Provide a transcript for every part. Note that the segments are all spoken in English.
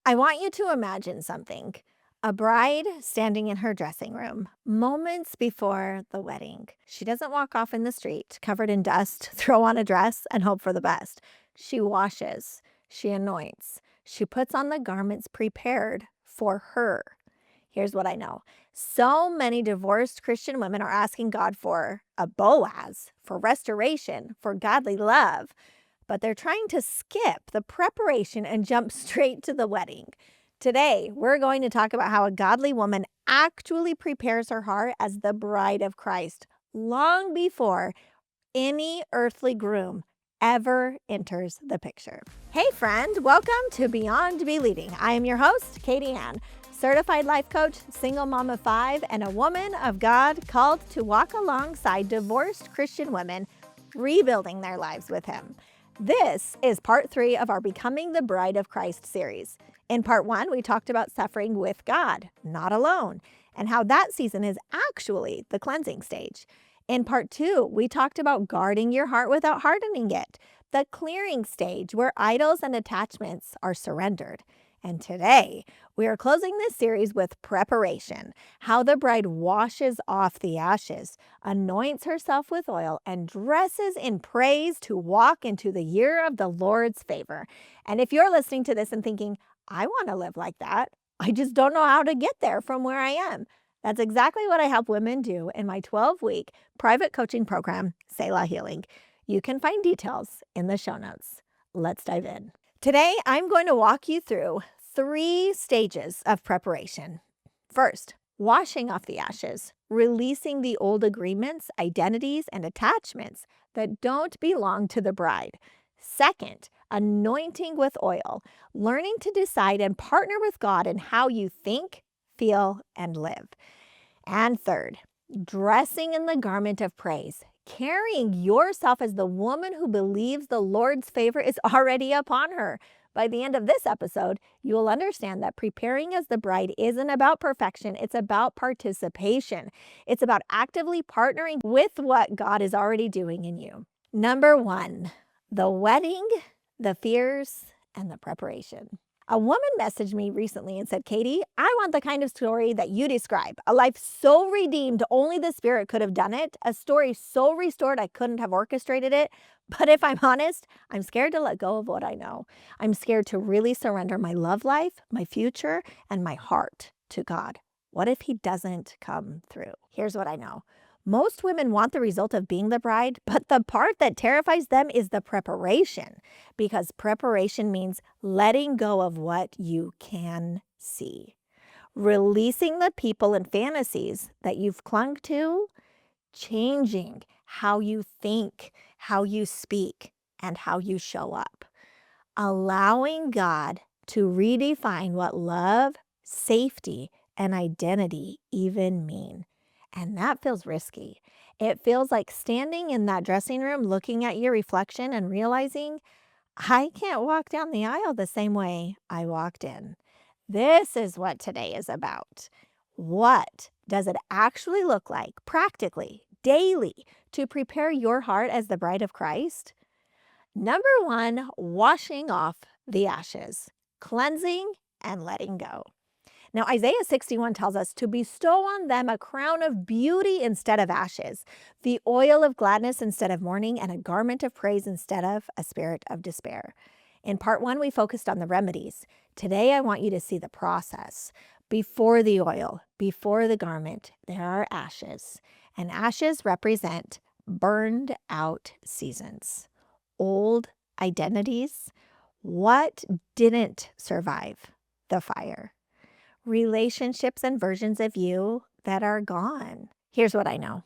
I want you to imagine something. A bride standing in her dressing room, moments before the wedding. She doesn't walk off in the street covered in dust, throw on a dress, and hope for the best. She washes, she anoints, she puts on the garments prepared for her. Here's what I know. So many divorced Christian women are asking God for a Boaz, for restoration, for godly love, but they're trying to skip the preparation and jump straight to the wedding. Today, we're going to talk about how a godly woman actually prepares her heart as the bride of Christ long before any earthly groom ever enters the picture. Hey friend, welcome to Beyond Believing. I am your host, Katie Ann, certified life coach, single mom of 5, and a woman of God called to walk alongside divorced Christian women rebuilding their lives with Him. This is part 3 of our Becoming the Bride of Christ series. In part 1, we talked about suffering with God, not alone, and how that season is actually the cleansing stage. In part 2, we talked about guarding your heart without hardening it, the clearing stage where idols and attachments are surrendered. And today, we are closing this series with preparation, how the bride washes off the ashes, anoints herself with oil, and dresses in praise to walk into the year of the Lord's favor. And if you're listening to this and thinking, I want to live like that, I just don't know how to get there from where I am. That's exactly what I help women do in my 12-week private coaching program, Selah Healing. You can find details in the show notes. Let's dive in. Today, I'm going to walk you through 3 stages of preparation. First, washing off the ashes, releasing the old agreements, identities, and attachments that don't belong to the bride. Second, anointing with oil, learning to decide and partner with God in how you think, feel, and live. And third, dressing in the garment of praise, carrying yourself as the woman who believes the Lord's favor is already upon her. By the end of this episode, you will understand that preparing as the bride isn't about perfection, it's about participation. It's about actively partnering with what God is already doing in you. Number 1, the wedding, the fears, and the preparation. A woman messaged me recently and said, Katie, I want the kind of story that you describe. A life so redeemed, only the Spirit could have done it. A story so restored, I couldn't have orchestrated it. But if I'm honest, I'm scared to let go of what I know. I'm scared to really surrender my love life, my future, and my heart to God. What if He doesn't come through? Here's what I know. Most women want the result of being the bride, but the part that terrifies them is the preparation, because preparation means letting go of what you can see, releasing the people and fantasies that you've clung to, changing how you think, how you speak, and how you show up, allowing God to redefine what love, safety, and identity even mean. And that feels risky. It feels like standing in that dressing room, looking at your reflection and realizing, I can't walk down the aisle the same way I walked in. This is what today is about. What does it actually look like, practically, daily, to prepare your heart as the bride of Christ? Number 1, washing off the ashes, cleansing and letting go. Now, Isaiah 61 tells us to bestow on them a crown of beauty instead of ashes, the oil of gladness instead of mourning, and a garment of praise instead of a spirit of despair. In part 1, we focused on the remedies. Today, I want you to see the process. Before the oil, before the garment, there are ashes, and ashes represent burned out seasons, old identities, what didn't survive the fire, relationships and versions of you that are gone. Here's what I know.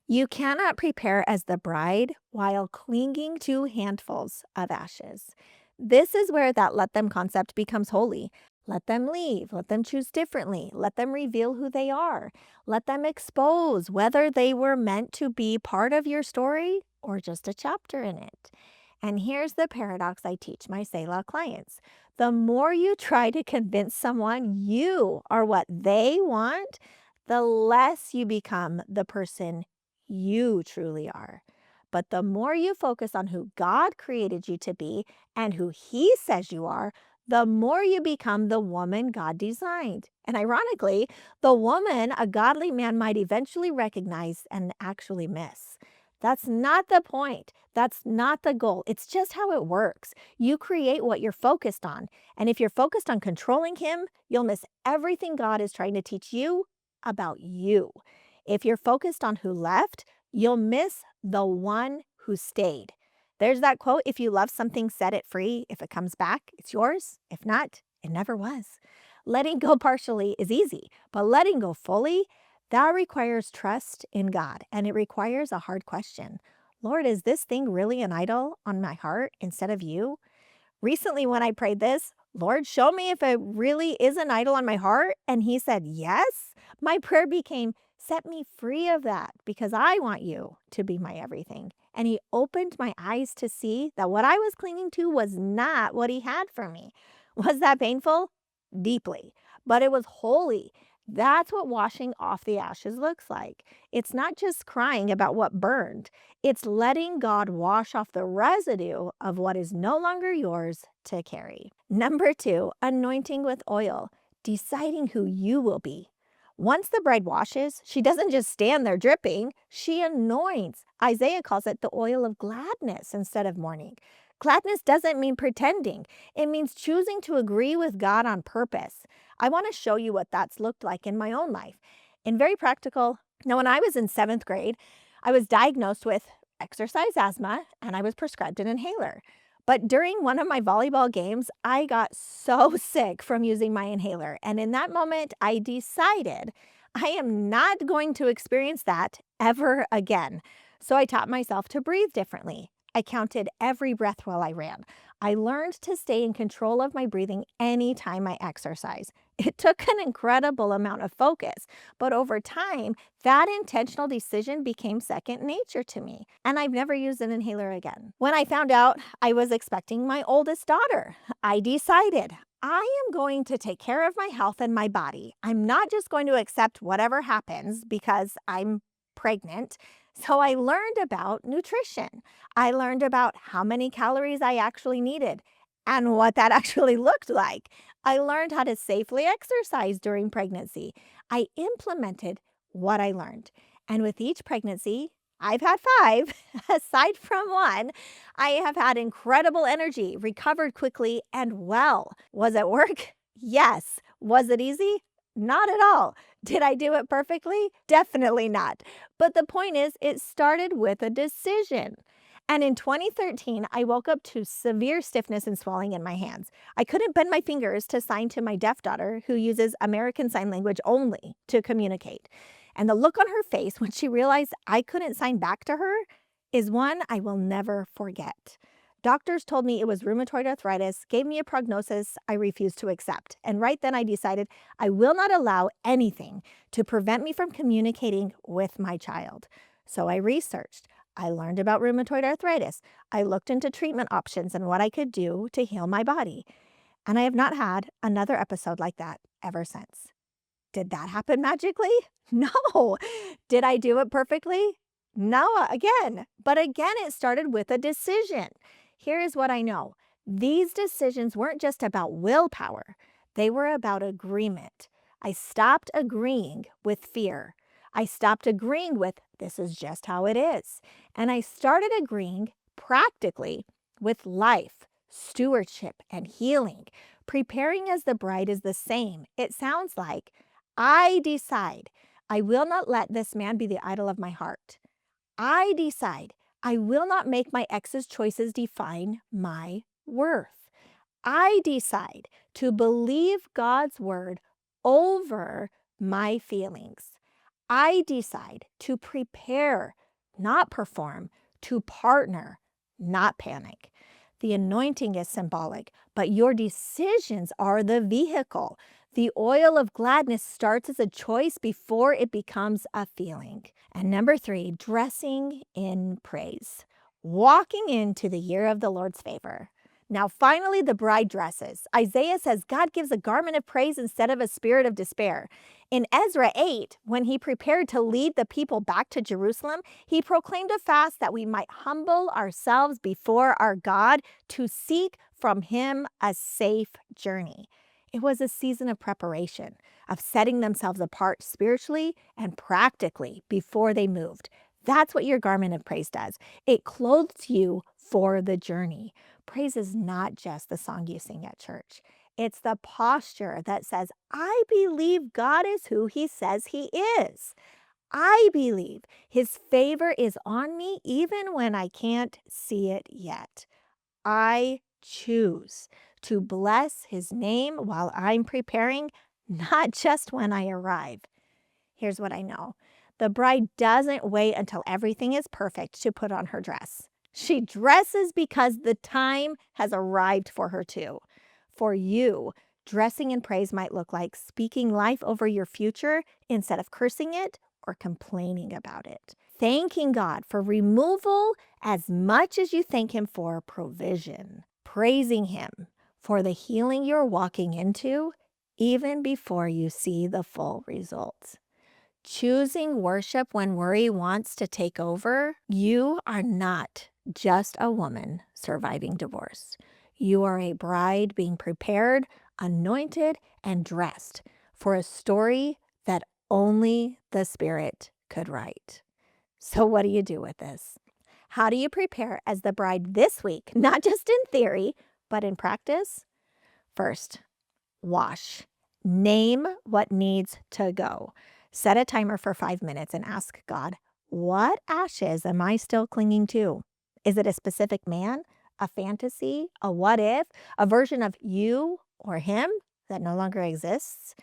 You cannot prepare as the bride while clinging to handfuls of ashes. This is where that let them concept becomes holy. Let them leave. Let them choose differently. Let them reveal who they are. Let them expose whether they were meant to be part of your story or just a chapter in it. And here's the paradox I teach my Selah clients. The more you try to convince someone you are what they want, the less you become the person you truly are. But the more you focus on who God created you to be and who He says you are, the more you become the woman God designed. And ironically, the woman a godly man might eventually recognize and actually miss. That's not the point. That's not the goal. It's just how it works. You create what you're focused on. And if you're focused on controlling him, you'll miss everything God is trying to teach you about you. If you're focused on who left, you'll miss the one who stayed. There's that quote, if you love something, set it free. If it comes back, it's yours. If not, it never was. Letting go partially is easy, but letting go fully, that requires trust in God, and it requires a hard question. Lord, is this thing really an idol on my heart instead of you? Recently, when I prayed this, Lord, show me if it really is an idol on my heart. And he said, yes. My prayer became, set me free of that because I want you to be my everything. And he opened my eyes to see that what I was clinging to was not what he had for me. Was that painful? Deeply. But it was holy. That's what washing off the ashes looks like. It's not just crying about what burned. It's letting God wash off the residue of what is no longer yours to carry. Number 2, anointing with oil, deciding who you will be. Once the bride washes, she doesn't just stand there dripping, she anoints. Isaiah calls it the oil of gladness instead of mourning. Gladness doesn't mean pretending. It means choosing to agree with God on purpose. I want to show you what that's looked like in my own life. In very practical, now when I was in 7th grade, I was diagnosed with exercise asthma and I was prescribed an inhaler. But during one of my volleyball games, I got so sick from using my inhaler. And in that moment, I decided I am not going to experience that ever again. So I taught myself to breathe differently. I counted every breath while I ran. I learned to stay in control of my breathing anytime I exercise. It took an incredible amount of focus, but over time, that intentional decision became second nature to me, and I've never used an inhaler again. When I found out I was expecting my oldest daughter, I decided I am going to take care of my health and my body. I'm not just going to accept whatever happens because I'm pregnant. So I learned about nutrition. I learned about how many calories I actually needed and what that actually looked like. I learned how to safely exercise during pregnancy. I implemented what I learned. And with each pregnancy, I've had 5, aside from one, I have had incredible energy, recovered quickly and well. Was it work? Yes. Was it easy? Not at all. Did I do it perfectly? Definitely not. But the point is, it started with a decision. And in 2013, I woke up to severe stiffness and swelling in my hands. I couldn't bend my fingers to sign to my deaf daughter, who uses American Sign Language only to communicate. And the look on her face when she realized I couldn't sign back to her is one I will never forget. Doctors told me it was rheumatoid arthritis, gave me a prognosis I refused to accept. And right then I decided I will not allow anything to prevent me from communicating with my child. So I researched. I learned about rheumatoid arthritis. I looked into treatment options and what I could do to heal my body. And I have not had another episode like that ever since. Did that happen magically? No. Did I do it perfectly? No, again. But again, it started with a decision. Here is what I know. These decisions weren't just about willpower. They were about agreement. I stopped agreeing with fear. I stopped agreeing with, this is just how it is. And I started agreeing practically with life, stewardship, and healing. Preparing as the bride is the same. It sounds like, I decide I will not let this man be the idol of my heart. I decide I will not make my ex's choices define my worth. I decide to believe God's word over my feelings. I decide to prepare, not perform, to partner, not panic. The anointing is symbolic, but your decisions are the vehicle. The oil of gladness starts as a choice before it becomes a feeling. And number 3, dressing in praise. Walking into the year of the Lord's favor. Now, finally, the bride dresses. Isaiah says God gives a garment of praise instead of a spirit of despair. In Ezra 8, when he prepared to lead the people back to Jerusalem, he proclaimed a fast that we might humble ourselves before our God to seek from him a safe journey. It was a season of preparation, of setting themselves apart spiritually and practically before they moved. That's what your garment of praise does. It clothes you for the journey. Praise is not just the song you sing at church. It's the posture that says, I believe God is who he says he is. I believe his favor is on me even when I can't see it yet. I choose to bless his name while I'm preparing, not just when I arrive. Here's what I know. The bride doesn't wait until everything is perfect to put on her dress. She dresses because the time has arrived for her to. For you, dressing in praise might look like speaking life over your future instead of cursing it or complaining about it. Thanking God for removal as much as you thank him for provision. Praising him for the healing you're walking into even before you see the full results. Choosing worship when worry wants to take over, you are not just a woman surviving divorce. You are a bride being prepared, anointed, and dressed for a story that only the Spirit could write. So, what do you do with this? How do you prepare as the bride this week, not just in theory, but in practice? First, wash. Name what needs to go. Set a timer for 5 minutes and ask God, what ashes am I still clinging to? Is it a specific man, a fantasy, a what if, a version of you or him that no longer exists?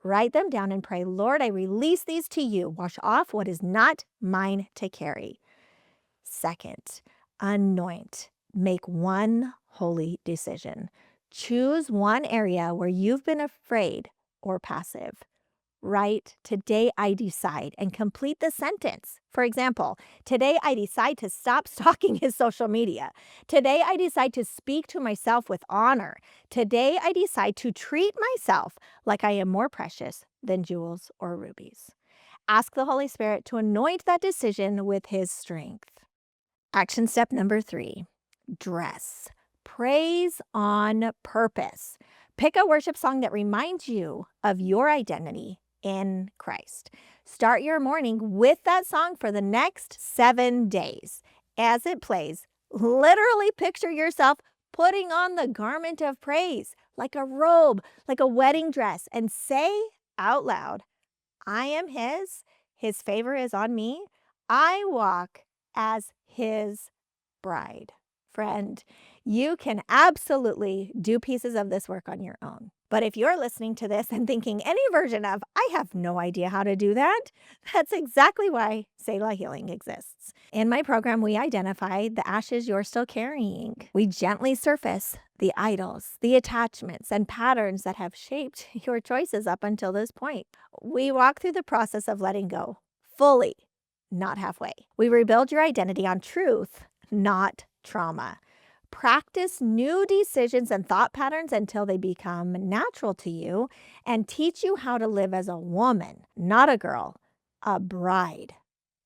Write them down and pray, Lord, I release these to you. Wash off what is not mine to carry. Second, anoint. Make one holy decision. Choose one area where you've been afraid or passive. Write, today I decide, and complete the sentence. For example, today I decide to stop stalking his social media. Today I decide to speak to myself with honor. Today I decide to treat myself like I am more precious than jewels or rubies. Ask the Holy Spirit to anoint that decision with his strength. Action step number 3, dress. Praise on purpose. Pick a worship song that reminds you of your identity in Christ. Start your morning with that song for the next 7 days. As it plays, literally picture yourself putting on the garment of praise, like a robe, like a wedding dress, and say out loud, I am his favor is on me, I walk as his bride. Friend, you can absolutely do pieces of this work on your own. But if you're listening to this and thinking any version of, I have no idea how to do that, that's exactly why Selah Healing exists. In my program, we identify the ashes you're still carrying. We gently surface the idols, the attachments, and patterns that have shaped your choices up until this point. We walk through the process of letting go fully, not halfway. We rebuild your identity on truth, not trauma. Practice new decisions and thought patterns until they become natural to you and teach you how to live as a woman, not a girl, a bride,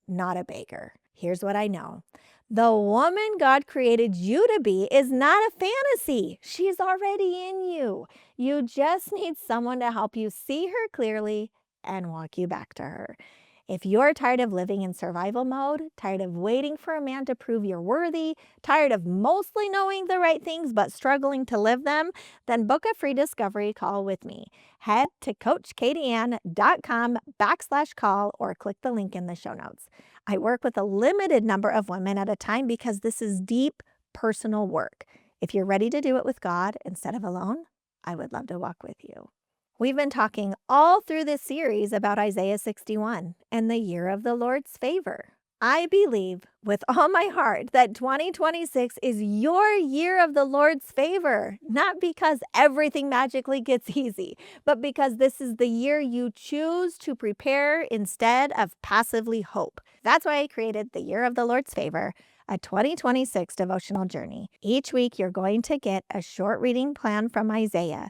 not a beggar. Here's what I know. The woman God created you to be is not a fantasy. She's already in you. You just need someone to help you see her clearly and walk you back to her. If you're tired of living in survival mode, tired of waiting for a man to prove you're worthy, tired of mostly knowing the right things but struggling to live them, then book a free discovery call with me. Head to coachkatieann.com/call or click the link in the show notes. I work with a limited number of women at a time because this is deep personal work. If you're ready to do it with God instead of alone, I would love to walk with you. We've been talking all through this series about Isaiah 61 and the year of the Lord's favor. I believe with all my heart that 2026 is your year of the Lord's favor, not because everything magically gets easy, but because this is the year you choose to prepare instead of passively hope. That's why I created the year of the Lord's favor, a 2026 devotional journey. Each week, you're going to get a short reading plan from Isaiah,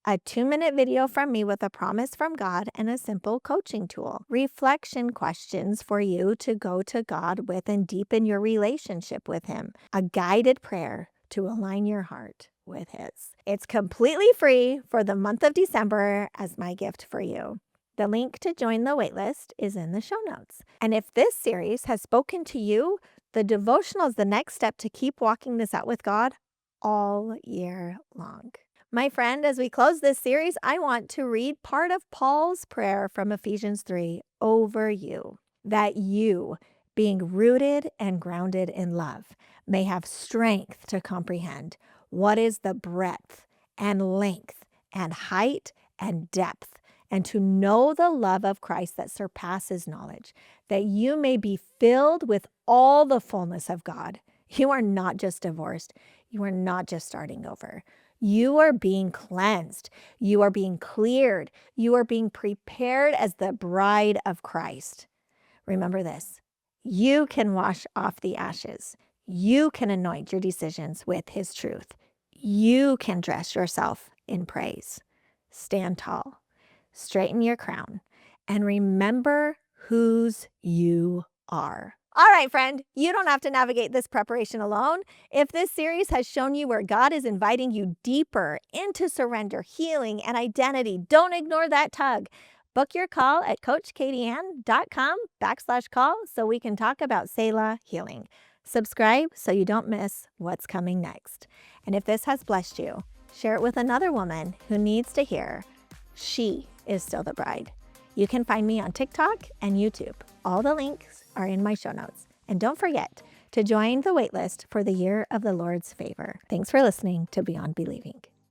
a 2-minute video from me with a promise from God, and a simple coaching tool. Reflection questions for you to go to God with and deepen your relationship with Him. A guided prayer to align your heart with His. It's completely free for the month of December as my gift for you. The link to join the waitlist is in the show notes. And if this series has spoken to you, the devotional is the next step to keep walking this out with God all year long. My friend, as we close this series, I want to read part of Paul's prayer from Ephesians 3 over you, that you, being rooted and grounded in love, may have strength to comprehend what is the breadth and length and height and depth, and to know the love of Christ that surpasses knowledge, that you may be filled with all the fullness of God. You are not just divorced. You are not just starting over. You are being cleansed. You are being cleared. You are being prepared as the bride of Christ. Remember this. You can wash off the ashes. You can anoint your decisions with His truth. You can dress yourself in praise. Stand tall. Straighten your crown. And remember whose you are. All right, friend, you don't have to navigate this preparation alone. If this series has shown you where God is inviting you deeper into surrender, healing, and identity, don't ignore that tug. Book your call at coachkatieann.com/call so we can talk about Selah healing. Subscribe so you don't miss what's coming next. And if this has blessed you, share it with another woman who needs to hear she is still the bride. You can find me on TikTok and YouTube. All the links are in my show notes. And don't forget to join the waitlist for the Year of the Lord's Favor. Thanks for listening to Beyond Believing.